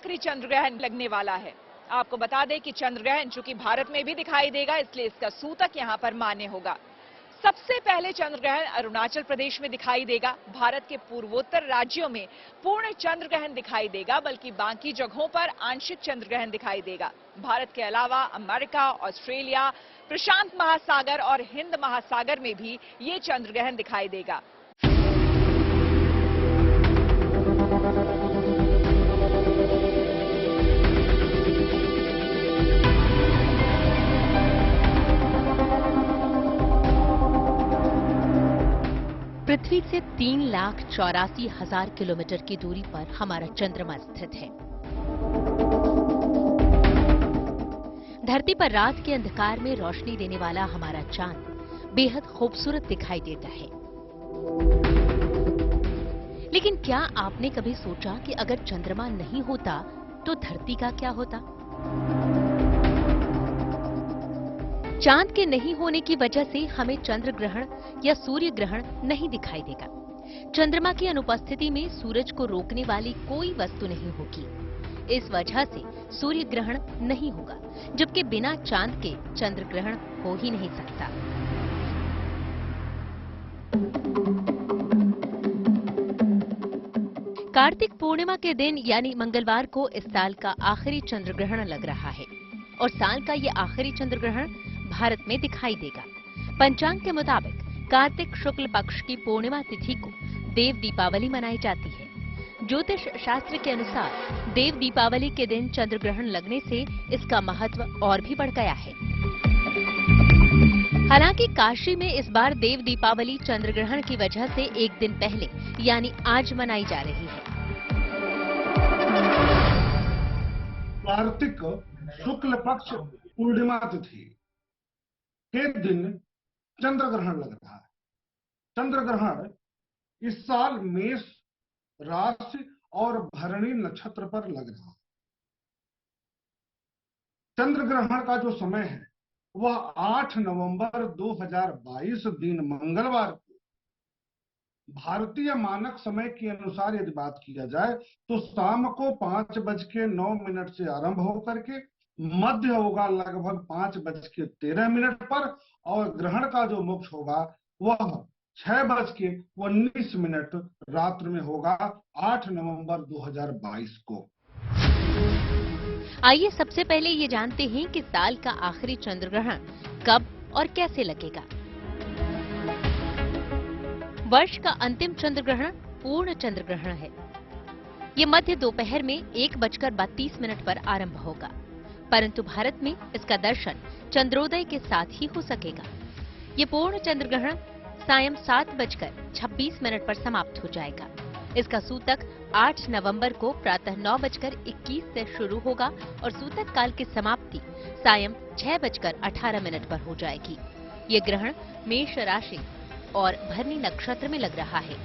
आखिरी चंद्र ग्रहण लगने वाला है। आपको बता दें कि चंद्र ग्रहण चूंकि भारत में भी दिखाई देगा, इसलिए इसका सूतक यहां पर मान्य होगा। सबसे पहले चंद्र ग्रहण अरुणाचल प्रदेश में दिखाई देगा। भारत के पूर्वोत्तर राज्यों में पूर्ण चंद्र ग्रहण दिखाई देगा, बल्कि बाकी जगहों पर आंशिक चंद्र ग्रहण दिखाई देगा। भारत के अलावा अमेरिका, ऑस्ट्रेलिया, प्रशांत महासागर और हिंद महासागर में भी ये चंद्र ग्रहण दिखाई देगा। पृथ्वी से 3,84,000 किलोमीटर की दूरी पर हमारा चंद्रमा स्थित है। धरती पर रात के अंधकार में रोशनी देने वाला हमारा चांद बेहद खूबसूरत दिखाई देता है। लेकिन क्या आपने कभी सोचा कि अगर चंद्रमा नहीं होता तो धरती का क्या होता? चांद के नहीं होने की वजह से हमें चंद्र ग्रहण या सूर्य ग्रहण नहीं दिखाई देगा। चंद्रमा की अनुपस्थिति में सूरज को रोकने वाली कोई वस्तु नहीं होगी। इस वजह से सूर्य ग्रहण नहीं होगा, जबकि बिना चांद के चंद्र ग्रहण हो ही नहीं सकता। कार्तिक पूर्णिमा के दिन यानी मंगलवार को इस साल का आखिरी चंद्र ग्रहण लग रहा है और साल का ये आखिरी चंद्र ग्रहण भारत में दिखाई देगा। पंचांग के मुताबिक कार्तिक शुक्ल पक्ष की पूर्णिमा तिथि को देव दीपावली मनाई जाती है। ज्योतिष शास्त्र के अनुसार देव दीपावली के दिन चंद्र ग्रहण लगने से इसका महत्व और भी बढ़ गया है। हालांकि काशी में इस बार देव दीपावली चंद्र ग्रहण की वजह से एक दिन पहले यानी आज मनाई जा रही है। कार्तिक शुक्ल पक्ष पूर्णिमा तिथि के दिन चंद्र ग्रहण लग रहा है। चंद्र ग्रहण इस साल मेष राशि और भरणी नक्षत्र पर लग रहा है। चंद्र ग्रहण का जो समय है वह 8 नवंबर 2022 दिन मंगलवार को भारतीय मानक समय के अनुसार यदि बात किया जाए तो शाम को 5:09 से आरंभ होकर के मध्य होगा लगभग 5:13 पर और ग्रहण का जो मोक्ष होगा वह 6:19 रात्रि में होगा 8 नवंबर 2022 को। आइए सबसे पहले ये जानते हैं कि साल का आखिरी चंद्र ग्रहण कब और कैसे लगेगा। वर्ष का अंतिम चंद्र ग्रहण पूर्ण चंद्र ग्रहण है। ये मध्य दोपहर में 1:32 पर आरंभ होगा, परंतु भारत में इसका दर्शन चंद्रोदय के साथ ही हो सकेगा। ये पूर्ण चंद्र ग्रहण सायं 7:26 पर समाप्त हो जाएगा। इसका सूतक 8 नवंबर को प्रातः 9:21 से शुरू होगा और सूतक काल की समाप्ति सायं 6:18 पर हो जाएगी। ये ग्रहण मेष राशि और भरणी नक्षत्र में लग रहा है।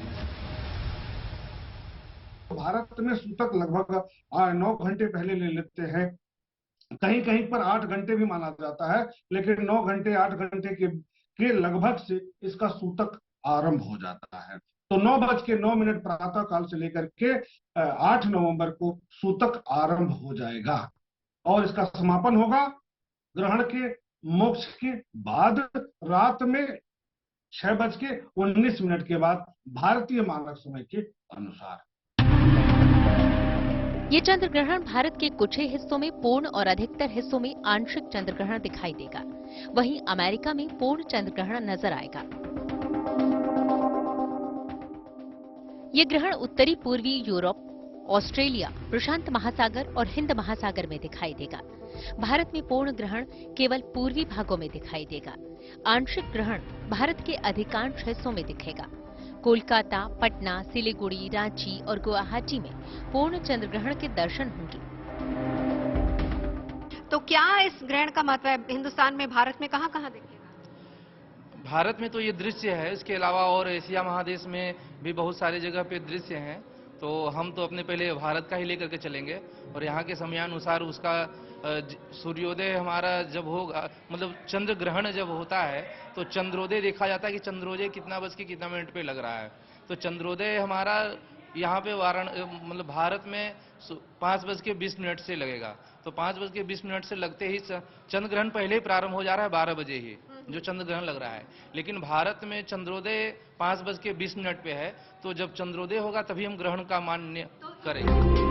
भारत में सूतक लगभग 9 घंटे पहले ले लेते हैं। कहीं कहीं पर 8 घंटे भी माना जाता है, लेकिन 9 घंटे 8 घंटे के लगभग से इसका सूतक आरंभ हो जाता है। तो 9:09 प्रातः काल से लेकर के 8 नवंबर को सूतक आरंभ हो जाएगा और इसका समापन होगा ग्रहण के मोक्ष के बाद रात में 6:19 के बाद भारतीय मानक समय के अनुसार। ये चंद्र ग्रहण भारत के कुछ ही हिस्सों में पूर्ण और अधिकतर हिस्सों में आंशिक चंद्र ग्रहण दिखाई देगा। वहीं अमेरिका में पूर्ण चंद्र ग्रहण नजर आएगा। ये ग्रहण उत्तरी पूर्वी यूरोप, ऑस्ट्रेलिया, प्रशांत महासागर और हिंद महासागर में दिखाई देगा। भारत में पूर्ण ग्रहण केवल पूर्वी भागों में दिखाई देगा। आंशिक ग्रहण भारत के अधिकांश हिस्सों में दिखेगा। कोलकाता, पटना, सिलीगुड़ी, रांची और गुवाहाटी में पूर्ण चंद्र ग्रहण के दर्शन होंगे। तो क्या इस ग्रहण का महत्व है हिंदुस्तान में, भारत में कहां-कहां दिखेगा? भारत में तो ये दृश्य है, इसके अलावा और एशिया महादेश में भी बहुत सारी जगह पे दृश्य हैं। तो हम तो अपने पहले भारत का ही लेकर के चलेंगे और यहाँ के समयानुसार उसका सूर्योदय हमारा जब होगा, मतलब चंद्र ग्रहण जब होता है तो चंद्रोदय देखा जाता है कि चंद्रोदय कितना बज के कितना मिनट पे लग रहा है। तो चंद्रोदय हमारा यहाँ पे मतलब भारत में 5:20 से लगेगा। तो 5:20 से लगते ही चंद्र ग्रहण पहले ही प्रारंभ हो जा रहा है 12 बजे ही जो चंद्र ग्रहण लग रहा है। लेकिन भारत में चंद्रोदय 5:20 पे है, तो जब चंद्रोदय होगा तभी हम ग्रहण का मान्य करेंगे।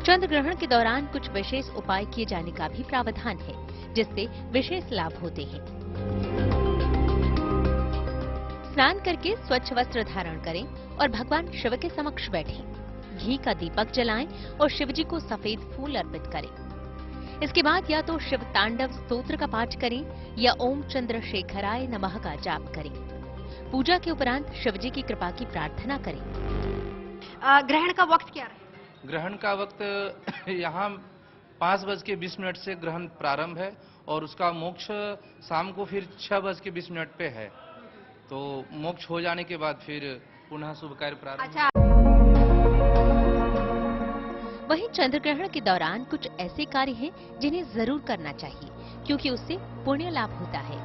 चंद्र ग्रहण के दौरान कुछ विशेष उपाय किए जाने का भी प्रावधान है, जिससे विशेष लाभ होते हैं। स्नान करके स्वच्छ वस्त्र धारण करें और भगवान शिव के समक्ष बैठें। घी का दीपक जलाएं और शिवजी को सफेद फूल अर्पित करें। इसके बाद या तो शिव तांडव स्तोत्र का पाठ करें या ओम चंद्रशेखराय नमः का जाप करें। पूजा के उपरांत शिवजी की कृपा की प्रार्थना करें। ग्रहण का वक्त क्या रहेगा? ग्रहण का वक्त यहाँ 5:20 से ग्रहण प्रारंभ है और उसका मोक्ष शाम को फिर 6:20 पे है। तो मोक्ष हो जाने के बाद फिर पुनः शुभ कार्य प्रारंभ। अच्छा। वहीं चंद्र ग्रहण के दौरान कुछ ऐसे कार्य हैं जिन्हें जरूर करना चाहिए, क्योंकि उससे पुण्य लाभ होता है।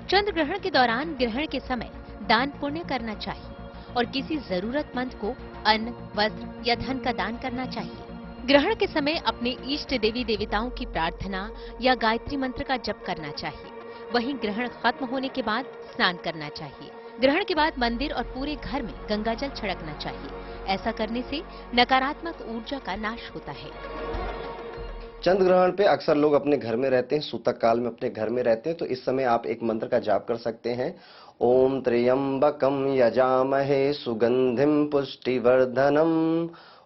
चंद्र ग्रहण के दौरान ग्रहण के समय दान पुण्य करना चाहिए और किसी जरूरतमंद को अन्न, वस्त्र या धन का दान करना चाहिए। ग्रहण के समय अपने इष्ट देवी देवताओं की प्रार्थना या गायत्री मंत्र का जप करना चाहिए। वहीं ग्रहण खत्म होने के बाद स्नान करना चाहिए। ग्रहण के बाद मंदिर और पूरे घर में गंगाजल छिड़कना चाहिए। ऐसा करने से नकारात्मक ऊर्जा का नाश होता है। चंद्र ग्रहण पे अक्सर लोग अपने घर में रहते हैं, सूतक काल में अपने घर में रहते हैं, तो इस समय आप एक मंत्र का जाप कर सकते हैं। ओम त्र्यंबकम यजामहे सुगंधिम पुष्टिवर्धनम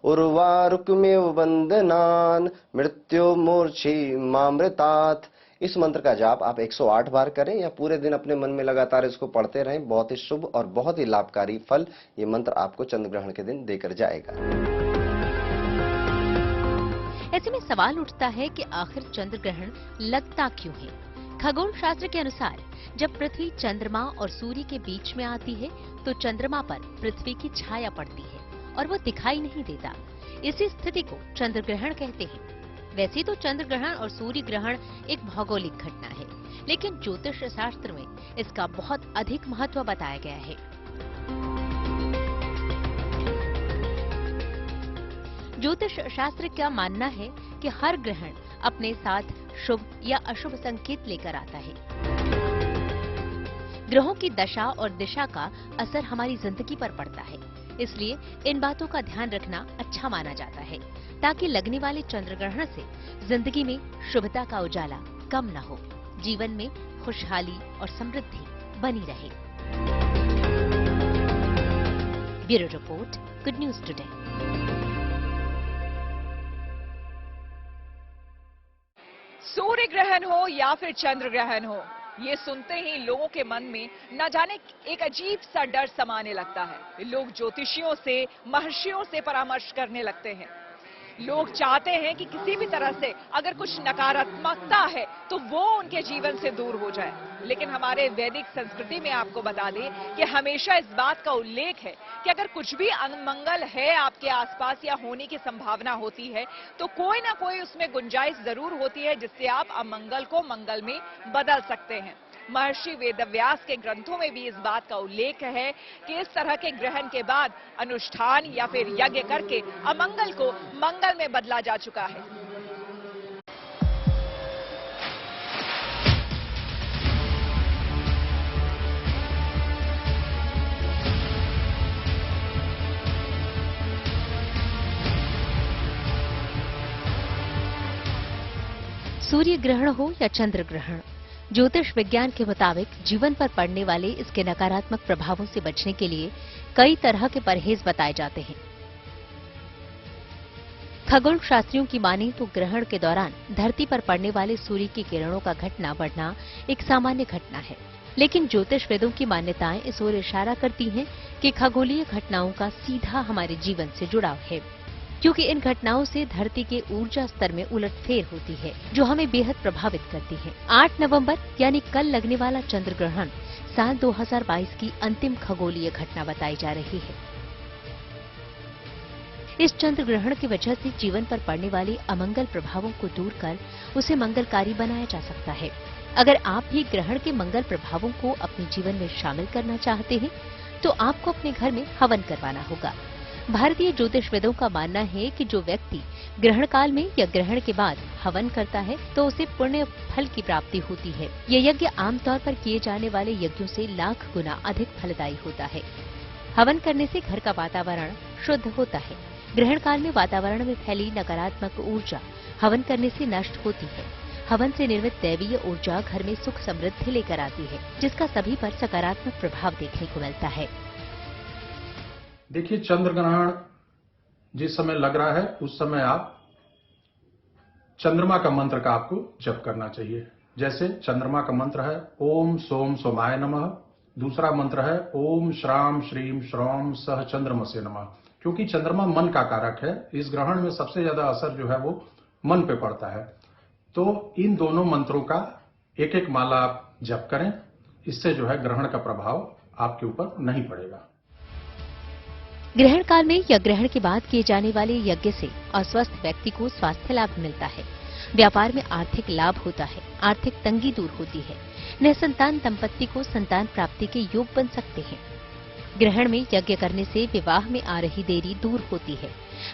उर्वारुकमेव वंदनान मृत्युमूर्छि मामृतात्। इस मंत्र का जाप आप 108 बार करें या पूरे दिन अपने मन में लगातार इसको पढ़ते रहें। बहुत ही शुभ और बहुत ही लाभकारी फल ये मंत्र आपको चंद्र ग्रहण के दिन देकर जाएगा। ऐसे में सवाल उठता है कि आखिर चंद्र ग्रहण लगता क्यों है? खगोल शास्त्र के अनुसार जब पृथ्वी चंद्रमा और सूर्य के बीच में आती है तो चंद्रमा पर पृथ्वी की छाया पड़ती है और वो दिखाई नहीं देता। इसी स्थिति को चंद्र ग्रहण कहते हैं। वैसे तो चंद्र ग्रहण और सूर्य ग्रहण एक भौगोलिक घटना है, लेकिन ज्योतिष शास्त्र में इसका बहुत अधिक महत्व बताया गया है। ज्योतिष शास्त्र का मानना है कि हर ग्रहण अपने साथ शुभ या अशुभ संकेत लेकर आता है। ग्रहों की दशा और दिशा का असर हमारी जिंदगी पर पड़ता है, इसलिए इन बातों का ध्यान रखना अच्छा माना जाता है, ताकि लगने वाले चंद्र ग्रहण से जिंदगी में शुभता का उजाला कम न हो, जीवन में खुशहाली और समृद्धि बनी रहे। Bureau report, good news today. सूर्य ग्रहण हो या फिर चंद्र ग्रहण हो, ये सुनते ही लोगों के मन में न जाने एक अजीब सा डर समाने लगता है। लोग ज्योतिषियों से, महर्षियों से परामर्श करने लगते हैं। लोग चाहते हैं कि किसी भी तरह से अगर कुछ नकारात्मकता है तो वो उनके जीवन से दूर हो जाए। लेकिन हमारे वैदिक संस्कृति में आपको बता दें कि हमेशा इस बात का उल्लेख है कि अगर कुछ भी अमंगल है आपके आसपास या होने की संभावना होती है तो कोई ना कोई उसमें गुंजाइश जरूर होती है जिससे आप अमंगल को मंगल में बदल सकते हैं। महर्षि वेदव्यास के ग्रंथों में भी इस बात का उल्लेख है कि इस तरह के ग्रहण के बाद अनुष्ठान या फिर यज्ञ करके अमंगल को मंगल में बदला जा चुका है। सूर्य ग्रहण हो या चंद्र ग्रहण, ज्योतिष विज्ञान के मुताबिक जीवन पर पड़ने वाले इसके नकारात्मक प्रभावों से बचने के लिए कई तरह के परहेज बताए जाते हैं। खगोल शास्त्रियों की माने तो ग्रहण के दौरान धरती पर पड़ने वाले सूर्य की किरणों का घटना बढ़ना एक सामान्य घटना है, लेकिन ज्योतिष वेदों की मान्यताएं इस ओर इशारा करती हैं कि खगोलीय घटनाओं का सीधा हमारे जीवन से जुड़ाव है, क्योंकि इन घटनाओं से धरती के ऊर्जा स्तर में उलटफेर होती है जो हमें बेहद प्रभावित करती है। 8 नवंबर यानी कल लगने वाला चंद्र ग्रहण साल 2022 की अंतिम खगोलीय घटना बताई जा रही है। इस चंद्र ग्रहण की वजह से जीवन पर पड़ने वाले अमंगल प्रभावों को दूर कर उसे मंगलकारी बनाया जा सकता है। अगर आप भी ग्रहण के मंगल प्रभावों को अपने जीवन में शामिल करना चाहते हैं तो आपको अपने घर में हवन करवाना होगा। भारतीय ज्योतिषविदों का मानना है कि जो व्यक्ति ग्रहण काल में या ग्रहण के बाद हवन करता है तो उसे पुण्य फल की प्राप्ति होती है। ये यज्ञ आमतौर पर किए जाने वाले यज्ञों से लाख गुना अधिक फलदायी होता है। हवन करने से घर का वातावरण शुद्ध होता है। ग्रहण काल में वातावरण में फैली नकारात्मक ऊर्जा हवन करने से नष्ट होती है। हवन से निर्मित दैवीय ऊर्जा घर में सुख समृद्धि लेकर आती है, जिसका सभी पर सकारात्मक प्रभाव देखने को मिलता है। देखिए, चंद्र ग्रहण जिस समय लग रहा है उस समय आप चंद्रमा का मंत्र का आपको जप करना चाहिए। जैसे चंद्रमा का मंत्र है ओम सोम सोमाय नमः, दूसरा मंत्र है ओम श्राम श्रीम श्रौम सह चंद्रमसे नमः। क्योंकि चंद्रमा मन का कारक है, इस ग्रहण में सबसे ज्यादा असर जो है वो मन पे पड़ता है। तो इन दोनों मंत्रों का एक एक माला आप जप करें, इससे जो है ग्रहण का प्रभाव आपके ऊपर नहीं पड़ेगा। ग्रहण काल में या ग्रहण के बाद किए जाने वाले यज्ञ से अस्वस्थ व्यक्ति को स्वास्थ्य लाभ मिलता है, व्यापार में आर्थिक लाभ होता है, आर्थिक तंगी दूर होती है, निसंतान दंपत्ति को संतान प्राप्ति के योग बन सकते हैं। ग्रहण में यज्ञ करने से विवाह में आ रही देरी दूर होती है,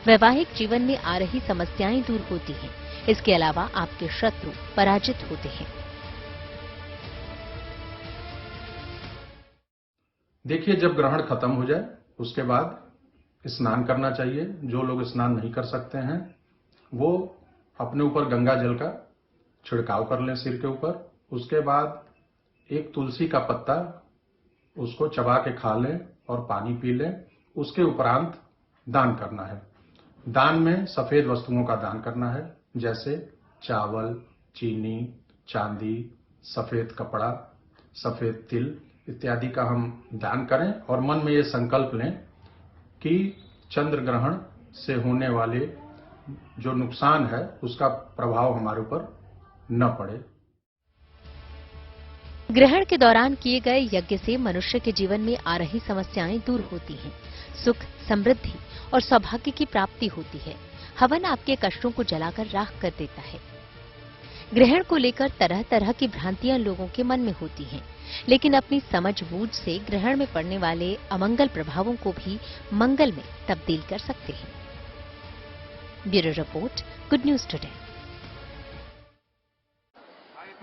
वैवाहिक जीवन में आ रही समस्याएं दूर होती हैं। इसके अलावा आपके शत्रु पराजित होते हैं। देखिए, जब ग्रहण खत्म हो जाए उसके बाद स्नान करना चाहिए। जो लोग स्नान नहीं कर सकते हैं वो अपने ऊपर गंगा जल का छिड़काव कर लें सिर के ऊपर। उसके बाद एक तुलसी का पत्ता उसको चबा के खा लें और पानी पी लें। उसके उपरांत दान करना है। दान में सफेद वस्तुओं का दान करना है, जैसे चावल, चीनी, चांदी, सफेद कपड़ा, सफेद तिल इत्यादि का हम दान करें और मन में ये संकल्प लें कि चंद्र ग्रहण से होने वाले जो नुकसान है उसका प्रभाव हमारे ऊपर न पड़े। ग्रहण के दौरान किए गए यज्ञ से मनुष्य के जीवन में आ रही समस्याएं दूर होती हैं, सुख, समृद्धि और सौभाग्य की प्राप्ति होती है। हवन आपके कष्टों को जलाकर राख कर देता है। ग्रहण को लेकर तरह तरह की भ्रांतियां लोगों के मन में होती हैं, लेकिन अपनी समझबूझ से ग्रहण में पड़ने वाले अमंगल प्रभावों को भी मंगल में तब्दील कर सकते हैं। Bureau report, good news today.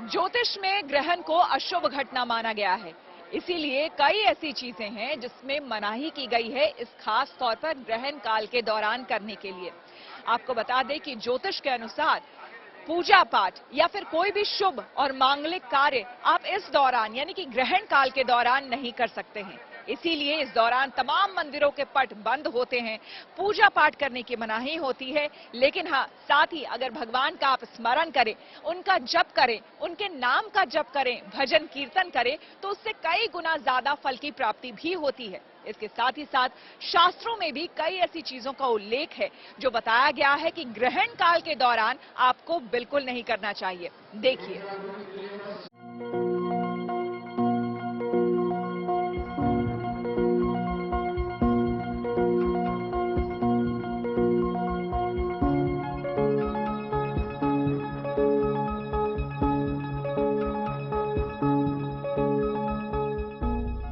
ज्योतिष में ग्रहण को अशुभ घटना माना गया है, इसीलिए कई ऐसी चीजें हैं जिसमें मनाही की गई है इस खास तौर पर ग्रहण काल के दौरान करने के लिए। आपको बता दें कि ज्योतिष के अनुसार पूजा पाठ या फिर कोई भी शुभ और मांगलिक कार्य आप इस दौरान यानी कि ग्रहण काल के दौरान नहीं कर सकते हैं। इसीलिए इस दौरान तमाम मंदिरों के पट बंद होते हैं, पूजा पाठ करने की मनाही होती है। लेकिन हाँ, साथ ही अगर भगवान का आप स्मरण करें, उनका जप करें, उनके नाम का जप करें, भजन कीर्तन करें, तो उससे कई गुना ज्यादा फल की प्राप्ति भी होती है। इसके साथ ही साथ शास्त्रों में भी कई ऐसी चीजों का उल्लेख है जो बताया गया है कि ग्रहण काल के दौरान आपको बिल्कुल नहीं करना चाहिए। देखिए,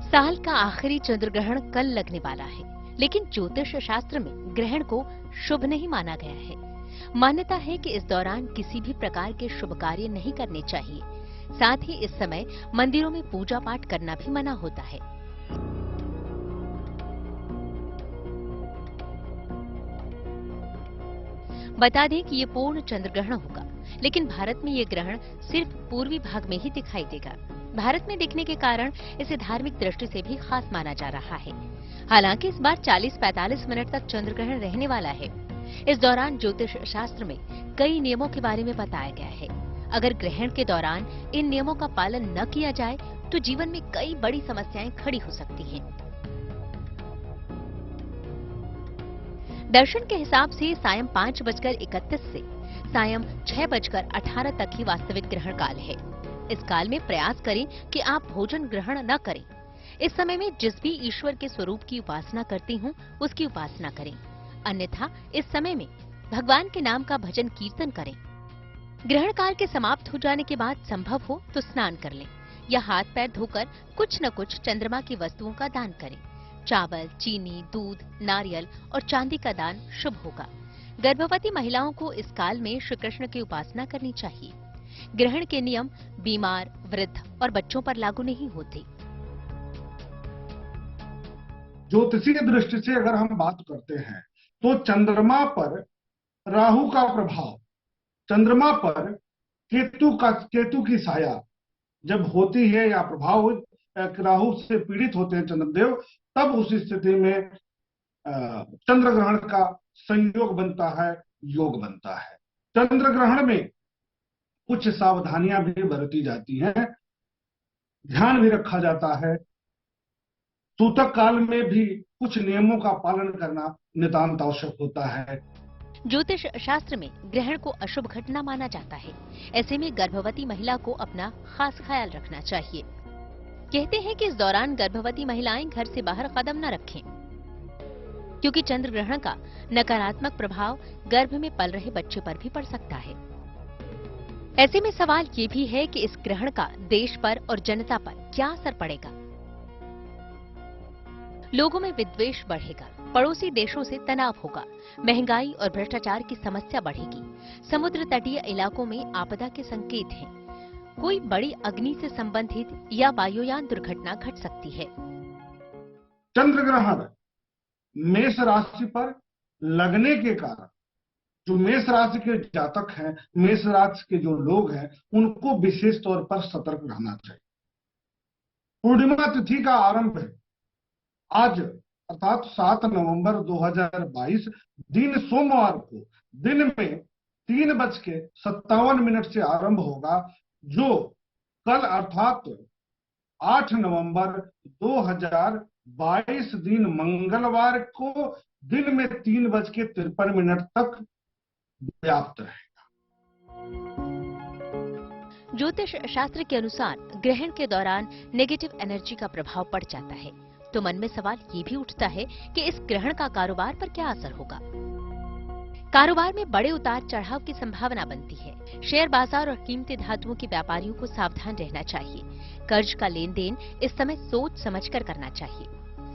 साल का आखिरी चंद्र ग्रहण कल लगने वाला है, लेकिन ज्योतिष शास्त्र में ग्रहण को शुभ नहीं माना गया है। मान्यता है कि इस दौरान किसी भी प्रकार के शुभ कार्य नहीं करने चाहिए। साथ ही इस समय मंदिरों में पूजा पाठ करना भी मना होता है। बता दें कि ये पूर्ण चंद्र ग्रहण होगा, लेकिन भारत में ये ग्रहण सिर्फ पूर्वी भाग में ही दिखाई देगा। भारत में दिखने के कारण इसे धार्मिक दृष्टि से भी खास माना जा रहा है। हालांकि इस बार 40-45 मिनट तक चंद्र ग्रहण रहने वाला है। इस दौरान ज्योतिष शास्त्र में कई नियमों के बारे में बताया गया है। अगर ग्रहण के दौरान इन नियमों का पालन न किया जाए तो जीवन में कई बड़ी समस्याएं खड़ी हो सकती हैं। दर्शन के हिसाब से सायं 5:31 से सायं 6:18 तक ही वास्तविक ग्रहण काल है। इस काल में प्रयास करें कि आप भोजन ग्रहण न करें। इस समय में जिस भी ईश्वर के स्वरूप की उपासना करती हूँ उसकी उपासना करें, अन्यथा इस समय में भगवान के नाम का भजन कीर्तन करें। ग्रहण काल के समाप्त हो जाने के बाद संभव हो तो स्नान कर लें या हाथ पैर धोकर कुछ न कुछ चंद्रमा की वस्तुओं का दान करें। चावल, चीनी, दूध, नारियल और चांदी का दान शुभ होगा। गर्भवती महिलाओं को इस काल में श्री कृष्ण की उपासना करनी चाहिए। ग्रहण के नियम बीमार, वृद्ध और बच्चों पर लागू नहीं होते। ज्योतिषीय दृष्टि से अगर हम बात करते हैं तो चंद्रमा पर राहु का प्रभाव, चंद्रमा पर केतु की साया जब होती है या प्रभाव राहु से पीड़ित होते हैं चंद्रदेव, तब उस स्थिति में चंद्र ग्रहण का संयोग बनता है, योग बनता है। चंद्र ग्रहण में कुछ सावधानियां भी बरती जाती हैं, ध्यान भी रखा जाता है। सूतक काल में भी कुछ नियमों का पालन करना नितांत आवश्यक होता है। ज्योतिष शास्त्र में ग्रहण को अशुभ घटना माना जाता है। ऐसे में गर्भवती महिला को अपना खास ख्याल रखना चाहिए। कहते हैं कि इस दौरान गर्भवती महिलाएं घर से बाहर कदम न रखें, क्योंकि चंद्र ग्रहण का नकारात्मक प्रभाव गर्भ में पल रहे बच्चे पर भी पड़ सकता है। ऐसे में सवाल ये भी है कि इस ग्रहण का देश पर और जनता पर क्या असर पड़ेगा। लोगों में विद्वेष बढ़ेगा, पड़ोसी देशों से तनाव होगा, महंगाई और भ्रष्टाचार की समस्या बढ़ेगी। समुद्र तटीय इलाकों में आपदा के संकेत हैं। कोई बड़ी अग्नि से संबंधित या वायुयान दुर्घटना घट सकती है। चंद्र ग्रहण मेष राशि पर लगने के कारण जो मेष राशि के जातक हैं, मेष राशि के जो लोग हैं, उनको विशेष तौर पर सतर्क रहना चाहिए। पूर्णिमा तिथि का आरंभ है आज अर्थात 7 नवंबर 2022 दिन सोमवार को दिन में 3:57 से आरंभ होगा, जो कल अर्थात 8 नवंबर 2022 दिन मंगलवार को दिन में 3:53 तक व्याप्त रहेगा। ज्योतिष शास्त्र के अनुसार ग्रहण के दौरान नेगेटिव एनर्जी का प्रभाव पड़ जाता है, तो मन में सवाल ये भी उठता है कि इस ग्रहण का कारोबार पर क्या असर होगा। कारोबार में बड़े उतार चढ़ाव की संभावना बनती है। शेयर बाजार और कीमती धातुओं के व्यापारियों को सावधान रहना चाहिए। कर्ज का लेन देन इस समय सोच समझकर करना चाहिए।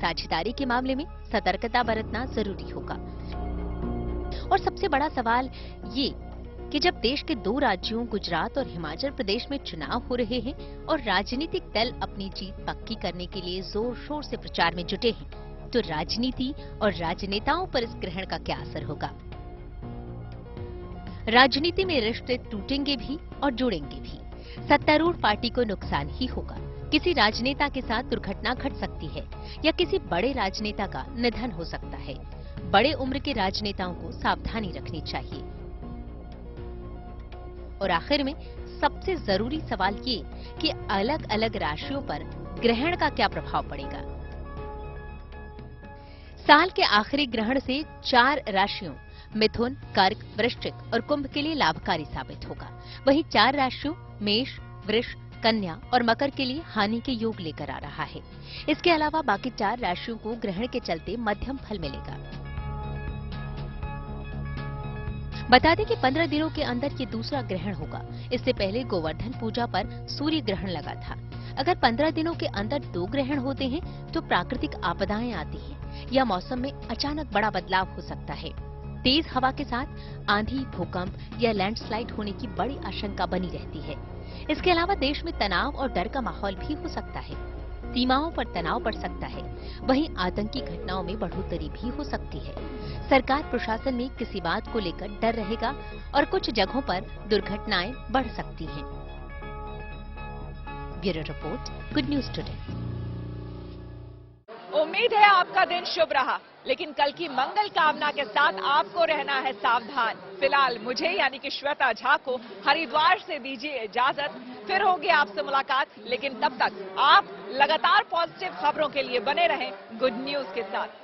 साझेदारी के मामले में सतर्कता बरतना जरूरी होगा। और सबसे बड़ा सवाल ये कि जब देश के 2 राज्यों गुजरात और हिमाचल प्रदेश में चुनाव हो रहे हैं और राजनीतिक दल अपनी जीत पक्की करने के लिए जोर शोर से प्रचार में जुटे हैं, तो राजनीति और राजनेताओं पर इस ग्रहण का क्या असर होगा। राजनीति में रिश्ते टूटेंगे भी और जुड़ेंगे भी। सत्तारूढ़ पार्टी को नुकसान ही होगा। किसी राजनेता के साथ दुर्घटना घट सकती है या किसी बड़े राजनेता का निधन हो सकता है। बड़े उम्र के राजनेताओं को सावधानी रखनी चाहिए। और आखिर में सबसे जरूरी सवाल ये कि अलग अलग राशियों पर ग्रहण का क्या प्रभाव पड़ेगा। साल के आखिरी ग्रहण से 4 राशियों मिथुन, कर्क, वृश्चिक और कुंभ के लिए लाभकारी साबित होगा। वहीं 4 राशियों मेष, वृष, कन्या और मकर के लिए हानि के योग लेकर आ रहा है। इसके अलावा बाकी 4 राशियों को ग्रहण के चलते मध्यम फल मिलेगा। बता दें कि 15 दिनों के अंदर ये दूसरा ग्रहण होगा। इससे पहले गोवर्धन पूजा पर सूर्य ग्रहण लगा था। अगर 15 दिनों के अंदर 2 ग्रहण होते हैं तो प्राकृतिक आपदाएं आती हैं या मौसम में अचानक बड़ा बदलाव हो सकता है। तेज हवा के साथ आंधी, भूकंप या लैंडस्लाइड होने की बड़ी आशंका बनी रहती है। इसके अलावा देश में तनाव और डर का माहौल भी हो सकता है। सीमाओं पर तनाव बढ़ सकता है। वहीं आतंकी घटनाओं में बढ़ोतरी भी हो सकती है। सरकार प्रशासन में किसी बात को लेकर डर रहेगा और कुछ जगहों पर दुर्घटनाएं बढ़ सकती हैं। Bureau report, good news today. उम्मीद है आपका दिन शुभ रहा, लेकिन कल की मंगल कामना के साथ आपको रहना है सावधान। फिलहाल मुझे यानी कि श्वेता झा को हरिद्वार से दीजिए इजाजत। फिर होगी आपसे मुलाकात, लेकिन तब तक आप लगातार पॉजिटिव खबरों के लिए बने रहें गुड न्यूज के साथ।